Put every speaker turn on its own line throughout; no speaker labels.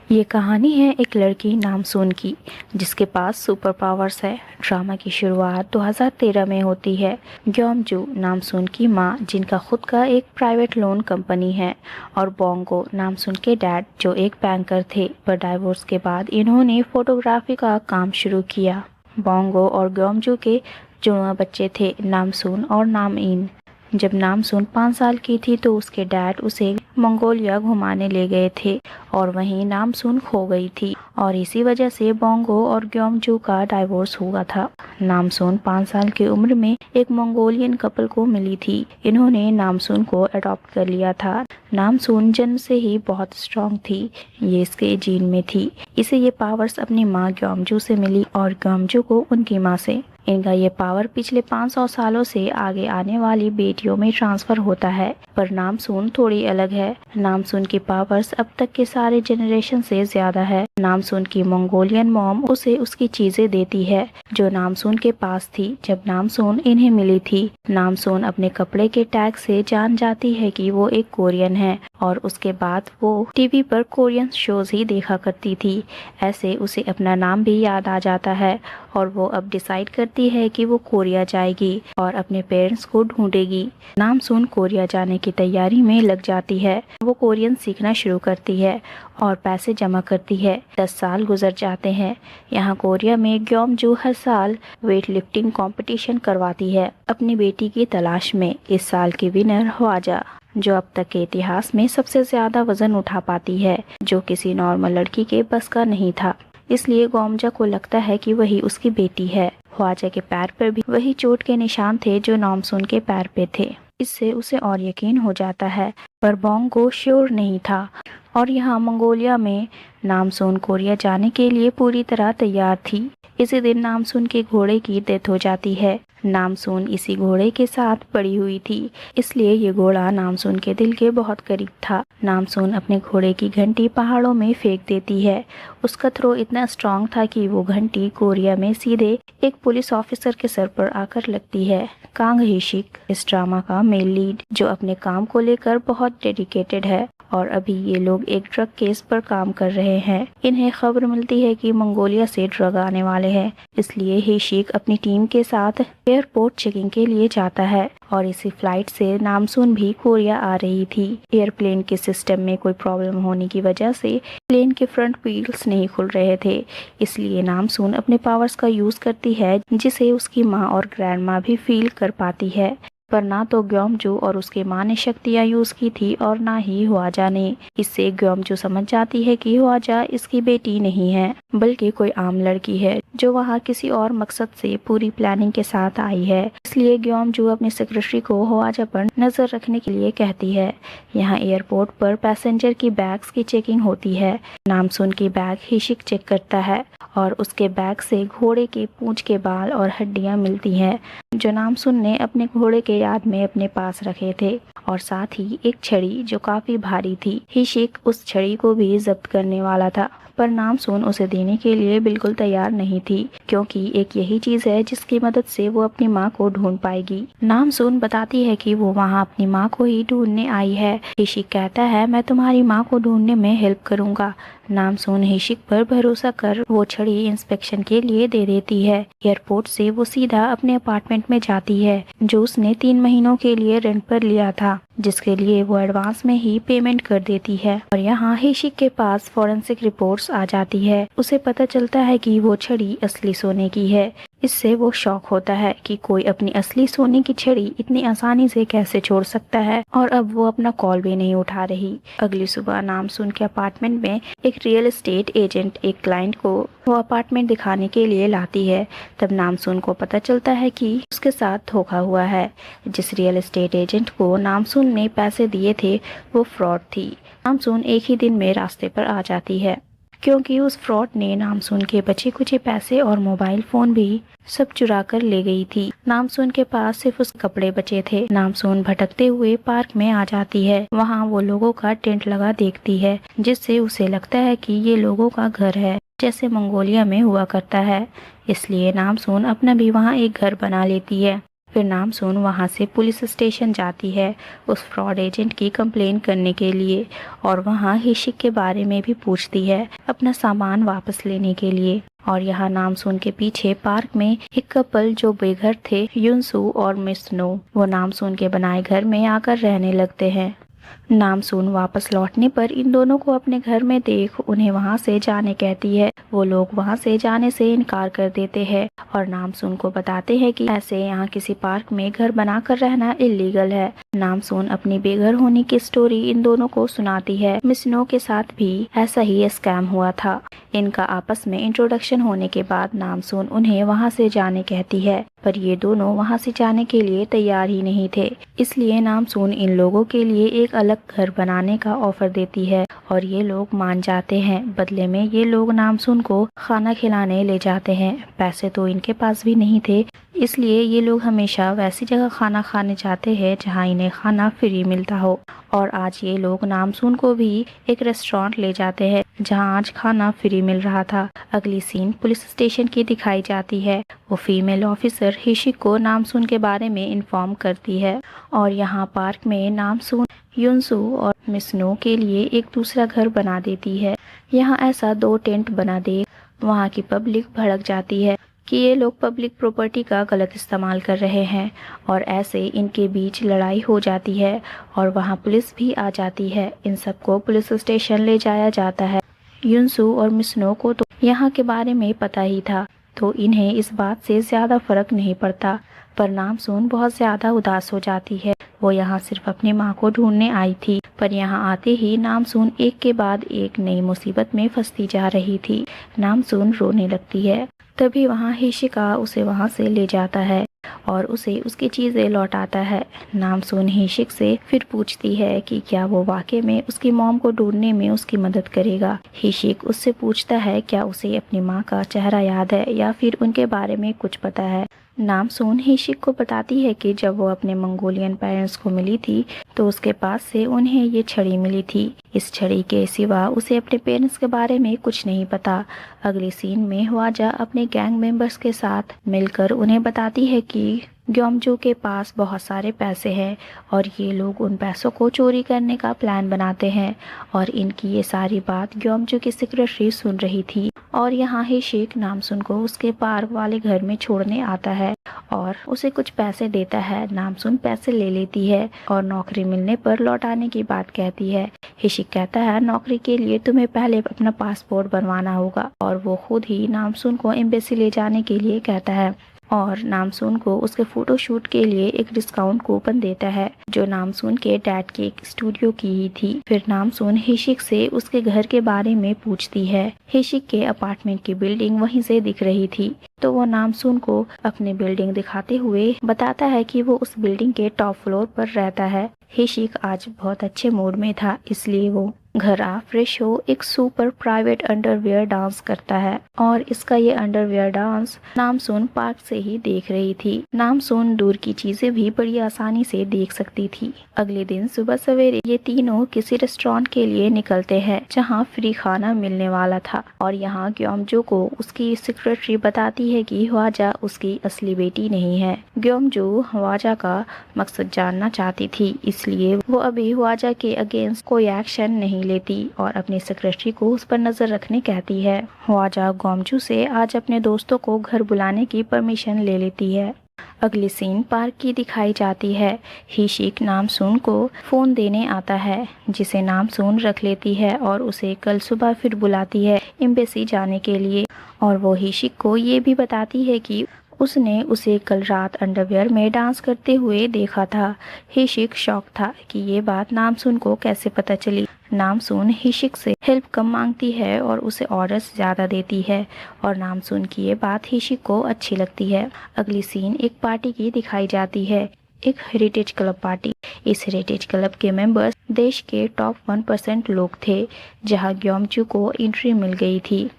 ये कहानी है एक लड़की नामसून की जिसके पास सुपर पावर्स है। ड्रामा की शुरुआत 2013 में होती है। ग्योमजू नामसून की माँ जिनका खुद का एक प्राइवेट लोन कंपनी है और बोंगो नामसून के डैड जो एक बैंकर थे, पर डाइवोर्स के बाद इन्होंने फोटोग्राफी का काम शुरू किया। बोंगो और ग्योमजू के जुड़वा बच्चे थे, नामसून और नामइन। जब नामसून 5 साल की थी तो उसके डैड उसे मंगोलिया घुमाने ले गए थे और वहीं नामसून खो गई थी और इसी वजह से बोंगो और ग्योमजू का डाइवोर्स हुआ था। नामसून 5 साल की उम्र में एक मंगोलियन कपल को मिली थी। इन्होंने नामसून को अडॉप्ट कर लिया था। नामसून जन्म से ही बहुत स्ट्रांग थी, ये इसके जीन में थी। इसे ये पावर्स अपनी माँ ग्योमजू से मिली और ग्योमजू को उनकी माँ से। इनका ये पावर पिछले 500 सालों से आगे आने वाली बेटियों में ट्रांसफर होता है, पर नामसून थोड़ी अलग है। नामसून की पावर्स अब तक के सारे जनरेशन से ज्यादा है। नामसून की मंगोलियन मॉम उसे उसकी चीजें देती है जो नामसून के पास थी जब नामसून इन्हें मिली थी। नामसून अपने कपड़े के टैग से जान जाती है कि वो एक कोरियन है और उसके बाद वो टीवी पर कोरियन शोज ही देखा करती थी। ऐसे उसे अपना नाम भी याद आ जाता है और वो अब डिसाइड करती है कि वो कोरिया जाएगी और अपने पेरेंट्स को ढूंढेगी। नामसून कोरिया जाने की तैयारी में लग जाती है। वो कोरियन सीखना शुरू करती है और पैसे जमा करती है। 10 साल गुजर जाते हैं। यहाँ कोरिया में ग्योमजू हर साल वेट लिफ्टिंग कॉम्पिटिशन करवाती है अपनी बेटी की तलाश में। इस साल की विनर ह्वाजा, जो अब तक के इतिहास में सबसे ज्यादा वजन उठा पाती है, जो किसी नॉर्मल लड़की के बस का नहीं था। इसलिए ग्योमजा को लगता है कि वही उसकी बेटी है। ख्वाजा के पैर पर भी वही चोट के निशान थे जो नामसून के पैर पे थे। इससे उसे और यकीन हो जाता है, पर बोंगो श्योर नहीं था और यहाँ मंगोलिया में नामसून कोरिया जाने के लिए पूरी तरह तैयार थी। इसी दिन नामसून के घोड़े की डेथ हो जाती है। नामसून इसी घोड़े के साथ पड़ी हुई थी, इसलिए ये घोड़ा नामसून के दिल के बहुत करीब था। नामसून अपने घोड़े की घंटी पहाड़ों में फेंक देती है। उसका थ्रो इतना स्ट्रांग था कि वो घंटी कोरिया में सीधे एक पुलिस ऑफिसर के सर पर आकर लगती है। कांग हिशिक इस ड्रामा का मेल लीड, जो अपने काम को लेकर बहुत डेडिकेटेड है और अभी ये लोग एक ड्रग केस पर काम कर रहे हैं। इन्हें खबर मिलती है कि मंगोलिया से ड्रग आने वाले हैं, इसलिए हिशिक अपनी टीम के साथ एयरपोर्ट चेकिंग के लिए जाता है और इसी फ्लाइट से नामसून भी कोरिया आ रही थी। एयरप्लेन के सिस्टम में कोई प्रॉब्लम होने की वजह से प्लेन के फ्रंट व्हील्स नहीं खुल रहे थे, इसलिए नामसून अपने पावर्स का यूज करती है जिसे उसकी माँ और ग्रैंड माँ भी फील कर पाती है। पर ना तो ग्योमजू और उसके माँ ने शक्तियाँ यूज की थी और ना ही ह्वाजा ने। इससे ग्योमजू समझ जाती है कि ह्वाजा इसकी बेटी नहीं है, बल्कि कोई आम लड़की है जो वहाँ किसी और मकसद से पूरी प्लानिंग के साथ आई है। इसलिए ग्योमजू अपनी सेक्रेटरी को ह्वाजा पर नजर रखने के लिए कहती है। यहाँ एयरपोर्ट पर पैसेंजर की बैग्स की चेकिंग होती है। नामसून की बैग हिशिक चेक करता है और उसके बैग से घोड़े के पूंछ के बाल और हड्डियां मिलती हैं जो नामसून ने अपने घोड़े के याद में अपने पास रखे थे, और साथ ही एक छड़ी जो काफी भारी थी। हिशिक उस छड़ी को भी जब्त करने वाला था, पर नामसून उसे देने के लिए बिल्कुल तैयार नहीं थी, क्योंकि एक यही चीज है जिसकी मदद से वो अपनी माँ को ढूंढ पाएगी। नामसून बताती है कि वो वहाँ अपनी माँ को ही ढूंढने आई है। हिशिक कहता है, मैं तुम्हारी माँ को ढूंढने में हेल्प करूंगा। नामसून हिशिक पर भरोसा कर वो छड़ी इंस्पेक्शन के लिए दे देती है। एयरपोर्ट से वो सीधा अपने अपार्टमेंट में जाती है जो उसने 3 महीनों के लिए रेंट पर लिया था, जिसके लिए वो एडवांस में ही पेमेंट कर देती है। और यहाँ हिशिक के पास फॉरेंसिक रिपोर्ट्स आ जाती है। उसे पता चलता है कि वो छड़ी असली सोने की है। इससे वो शॉक होता है कि कोई अपनी असली सोने की छड़ी इतनी आसानी से कैसे छोड़ सकता है, और अब वो अपना कॉल भी नहीं उठा रही। अगली सुबह नामसून के अपार्टमेंट में एक रियल एस्टेट एजेंट एक क्लाइंट को वो अपार्टमेंट दिखाने के लिए लाती है। तब नामसून को पता चलता है कि उसके साथ धोखा हुआ है। जिस रियल एस्टेट एजेंट को नामसून ने पैसे दिए थे वो फ्रॉड थी। नामसून एक ही दिन में रास्ते पर आ जाती है, क्योंकि उस फ्रॉड ने नामसून के बचे कुचे पैसे और मोबाइल फोन भी सब चुरा कर ले गई थी। नामसून के पास सिर्फ उस कपड़े बचे थे। नामसून भटकते हुए पार्क में आ जाती है। वहाँ वो लोगों का टेंट लगा देखती है, जिससे उसे लगता है कि ये लोगों का घर है, जैसे मंगोलिया में हुआ करता है। इसलिए नामसून अपना भी वहाँ एक घर बना लेती है। फिर नामसून वहाँ से पुलिस स्टेशन जाती है उस फ्रॉड एजेंट की कंप्लेन करने के लिए और वहाँ हिशिक के बारे में भी पूछती है अपना सामान वापस लेने के लिए। और यहाँ नामसून के पीछे पार्क में एक कपल जो बेघर थे, युनसू और मिसनो, वो नामसून के बनाए घर में आकर रहने लगते हैं। नामसून वापस लौटने पर इन दोनों को अपने घर में देख उन्हें वहां से जाने कहती है। वो लोग वहां से जाने से इनकार कर देते हैं और नामसून को बताते हैं कि ऐसे यहाँ किसी पार्क में घर बनाकर रहना इलीगल है। नामसून अपनी बेघर होने की स्टोरी इन दोनों को सुनाती है। मिसनो के साथ भी ऐसा ही स्कैम हुआ था। इनका आपस में इंट्रोडक्शन होने के बाद नामसून उन्हें वहां से जाने कहती है, पर ये दोनों वहां से जाने के लिए तैयार ही नहीं थे। इसलिए नामसून इन लोगों के लिए एक अलग घर बनाने का ऑफर देती है और ये लोग मान जाते हैं। बदले में ये लोग नामसून को खाना खिलाने ले जाते हैं। पैसे तो इनके पास भी नहीं थे, इसलिए ये लोग हमेशा वैसी जगह खाना खाने जाते हैं जहां इन्हें खाना फ्री मिलता हो। और आज ये लोग नामसून को भी एक रेस्टोरेंट ले जाते हैं जहां आज खाना फ्री मिल रहा था। अगली सीन पुलिस स्टेशन की दिखाई जाती है। वो फीमेल ऑफिसर हिशिक को नामसून के बारे में इन्फॉर्म करती है और यहाँ पार्क में नामसून युनसू और मिसनो के लिए एक दूसरा घर बना देती है। यहाँ ऐसा 2 टेंट बना दे वहाँ की पब्लिक भड़क जाती है कि ये लोग पब्लिक प्रॉपर्टी का गलत इस्तेमाल कर रहे हैं और ऐसे इनके बीच लड़ाई हो जाती है और वहाँ पुलिस भी आ जाती है। इन सबको पुलिस स्टेशन ले जाया जाता है। युनसू और मिसनो को तो यहाँ के बारे में पता ही था, तो इन्हें इस बात से ज़्यादा फर्क नहीं पड़ता। पर नामसून बहुत ज़्यादा उदास हो जाती है। वो यहाँ सिर्फ अपनी माँ को ढूंढने आई थी, पर यहाँ आते ही नामसून एक के बाद एक नई मुसीबत में फंसती जा रही थी। नामसून रोने लगती है। तभी वहाँ हिशिका उसे वहाँ से ले जाता है और उसे उसकी चीज़ें लौटाता है। नामसून हिशिक से फिर पूछती है कि क्या वो वाकई में उसकी मॉम को ढूंढने में उसकी मदद करेगा। हिशिक उससे पूछता है क्या उसे अपनी माँ का चेहरा याद है या फिर उनके बारे में कुछ पता है। नामसून हिशिक को बताती है कि जब वो अपने मंगोलियन पेरेंट्स को मिली थी तो उसके पास से उन्हें ये छड़ी मिली थी। इस छड़ी के सिवा उसे अपने पेरेंट्स के बारे में कुछ नहीं पता। अगली सीन में ह्वाजा अपने गैंग मेंबर्स के साथ मिलकर उन्हें बताती है कि ग्योमजू के पास बहुत सारे पैसे हैं और ये लोग उन पैसों को चोरी करने का प्लान बनाते हैं। और इनकी ये सारी बात ग्योमजू की सेक्रेटरी सुन रही थी और यहाँ हिशिक नामसून को उसके पार्क वाले घर में छोड़ने आता है और उसे कुछ पैसे देता है। नामसून पैसे ले लेती है और नौकरी मिलने पर लौटाने की बात कहती है। हिशिक कहता है नौकरी के लिए तुम्हें पहले अपना पासपोर्ट बनवाना होगा और वो खुद ही नामसून को एम्बेसी ले जाने के लिए कहता है और नामसून को उसके फोटोशूट के लिए एक डिस्काउंट कूपन देता है जो नामसून के डैड के एक स्टूडियो की ही थी। फिर नामसून हिशिक से उसके घर के बारे में पूछती है। हिशिक के अपार्टमेंट की बिल्डिंग वहीं से दिख रही थी, तो वो नामसून को अपनी बिल्डिंग दिखाते हुए बताता है कि वो उस बिल्डिंग के टॉप फ्लोर पर रहता है। हिशिक आज बहुत अच्छे मूड में था, इसलिए वो घर आ फ्रेश हो एक सुपर प्राइवेट अंडरवियर डांस करता है और इसका ये अंडरवियर डांस नामसून पार्क से ही देख रही थी। नामसून दूर की चीजें भी बड़ी आसानी से देख सकती थी। अगले दिन सुबह सवेरे ये तीनों किसी रेस्टोरेंट के लिए निकलते हैं जहाँ फ्री खाना मिलने वाला था और यहाँ ग्योमजू को उसकी सेक्रेटरी बताती है कि ह्वाजा उसकी असली बेटी नहीं है। ग्योमजू ह्वाजा का मकसद जानना चाहती थी, इसलिए वो अभी ह्वाजा के अगेंस्ट कोई एक्शन नहीं लेती और अपनी सेक्रेटरी को उस पर नजर रखने कहती है। ह्वाजा ग्योमजू से आज अपने दोस्तों को घर बुलाने की परमिशन ले लेती है। अगली सीन पार्क की दिखाई जाती है। हिशिक नामसून को फोन देने आता है जिसे नामसून रख लेती है और उसे कल सुबह फिर बुलाती है एम्बेसी जाने के लिए और वो हिशिक को ये भी बताती है कि उसने उसे कल रात अंडरवियर में डांस करते हुए देखा था। हिशिक शॉक था कि ये बात नामसून को कैसे पता चली। नामसून हिशिक से हेल्प कम मांगती है और उसे ऑर्डर्स ज़्यादा देती है और नामसून की ये बात हिशिक को अच्छी लगती है। अगली सीन एक पार्टी की दिखाई जाती है, एक हेरिटेज क्लब पार्टी। इस हेरिटेज क्लब के मेंबर्स देश के टॉप 1% लोग थे जहां ग्योमजू को एंट्री मिल गई थी।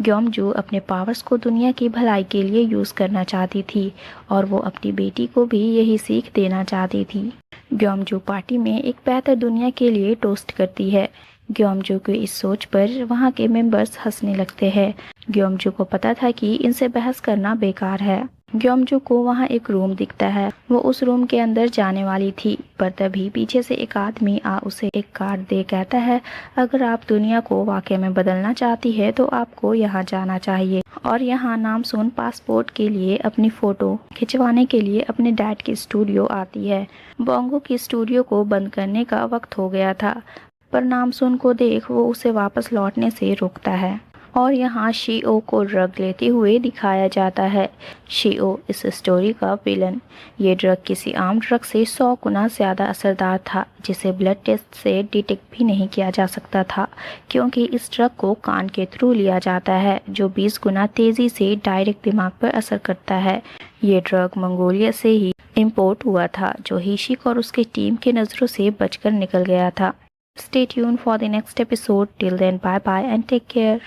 ग्योमजू अपने पावर्स को दुनिया की भलाई के लिए यूज करना चाहती थी और वो अपनी बेटी को भी यही सीख देना चाहती थी। ग्योमजू पार्टी में एक बेहतर दुनिया के लिए टोस्ट करती है। ग्योमजू की इस सोच पर वहाँ के मेंबर्स हंसने लगते हैं। ग्योमजू को पता था कि इनसे बहस करना बेकार है। ग्योमजू को वहाँ एक रूम दिखता है। वो उस रूम के अंदर जाने वाली थी, पर तभी पीछे से एक आदमी उसे एक कार्ड दे कहता है, अगर आप दुनिया को वाकई में बदलना चाहती है तो आपको यहाँ जाना चाहिए। और यहाँ नामसून पासपोर्ट के लिए अपनी फ़ोटो खिंचवाने के लिए अपने डैड के स्टूडियो आती है। बोंगो की स्टूडियो को बंद करने का वक्त हो गया था, पर नामसून को देख वो उसे वापस लौटने से रोकता है। और यहाँ शीओ को ड्रग लेते हुए दिखाया जाता है। शीओ इस स्टोरी का विलन। ये ड्रग किसी आम ड्रग से 100 गुना ज़्यादा असरदार था, जिसे ब्लड टेस्ट से डिटेक्ट भी नहीं किया जा सकता था, क्योंकि इस ड्रग को कान के थ्रू लिया जाता है, जो 20 गुना तेज़ी से डायरेक्ट दिमाग पर असर करता है। ये ड्रग मंगोलिया से ही इम्पोर्ट हुआ था, जो हिशिक और उसके टीम के नज़रों से बचकर निकल गया था। Stay tuned for the next episode. Till then, bye bye and take care.